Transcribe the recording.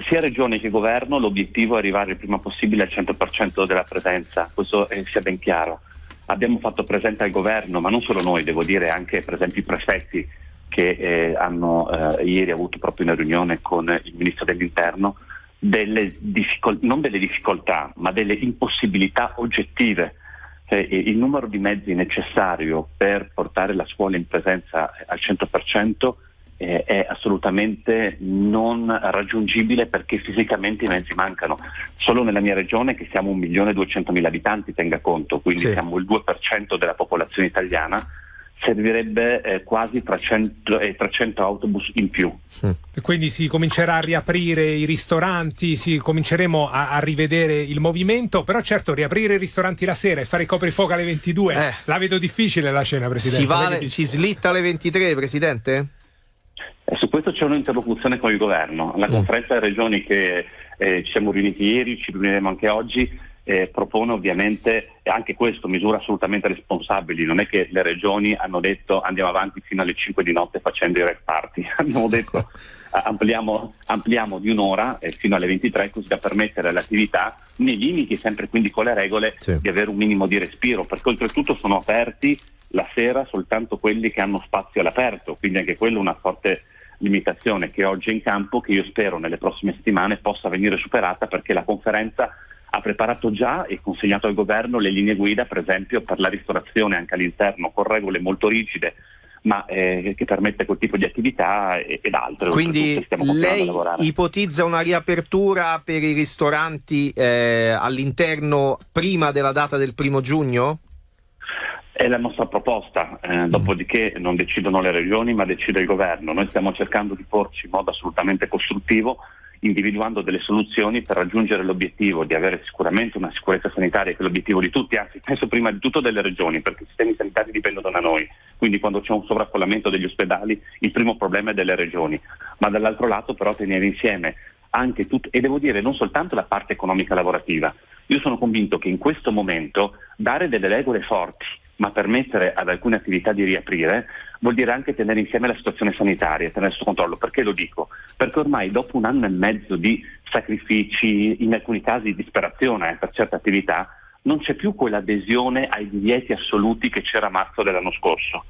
sia Regione che Governo l'obiettivo è arrivare il prima possibile al 100% della presenza, questo sia ben chiaro. Abbiamo fatto presente al Governo, ma non solo noi, devo dire anche per esempio i prefetti che hanno ieri avuto proprio una riunione con il Ministro dell'Interno, non delle difficoltà, ma delle impossibilità oggettive. Il numero di mezzi necessario per portare la scuola in presenza al 100% è assolutamente non raggiungibile perché fisicamente i mezzi mancano. Solo nella mia regione, che siamo 1.200.000 abitanti, tenga conto, quindi siamo il 2% della popolazione italiana, servirebbe quasi 300 autobus in più. E quindi si comincerà a riaprire i ristoranti, cominceremo a rivedere il movimento, però certo riaprire i ristoranti la sera e fare il coprifuoco alle 22 la vedo difficile la cena, Presidente. Si slitta alle 23, Presidente? Su questo c'è un'interlocuzione con il Governo. La conferenza delle regioni che ci siamo riuniti ieri, ci riuniremo anche oggi, propone ovviamente anche questo misure assolutamente responsabili. Non è che le regioni hanno detto andiamo avanti fino alle 5 di notte facendo i rave party, abbiamo detto ampliamo di un'ora fino alle 23, così da permettere all'attività, nei limiti sempre quindi con le regole, di avere un minimo di respiro, perché oltretutto sono aperti la sera soltanto quelli che hanno spazio all'aperto, quindi anche quello è una forte limitazione che oggi è in campo, che io spero nelle prossime settimane possa venire superata, perché la conferenza ha preparato già e consegnato al Governo le linee guida, per esempio, per la ristorazione anche all'interno, con regole molto rigide, ma che permette quel tipo di attività ed altre. Quindi lei ipotizza una riapertura per i ristoranti all'interno prima della data del 1° giugno? È la nostra proposta, dopodiché non decidono le regioni ma decide il Governo. Noi stiamo cercando di porci in modo assolutamente costruttivo, individuando delle soluzioni per raggiungere l'obiettivo di avere sicuramente una sicurezza sanitaria, che è l'obiettivo di tutti, anzi penso prima di tutto delle regioni, perché i sistemi sanitari dipendono da noi, quindi quando c'è un sovraffollamento degli ospedali il primo problema è delle regioni, ma dall'altro lato però tenere insieme anche tutto, e devo dire non soltanto la parte economica lavorativa. Io sono convinto che in questo momento dare delle regole forti ma permettere ad alcune attività di riaprire vuol dire anche tenere insieme la situazione sanitaria, tenere sotto controllo. Perché lo dico? Perché ormai dopo 1 anno e mezzo di sacrifici, in alcuni casi di disperazione per certe attività, non c'è più quell'adesione ai divieti assoluti che c'era a marzo dell'anno scorso.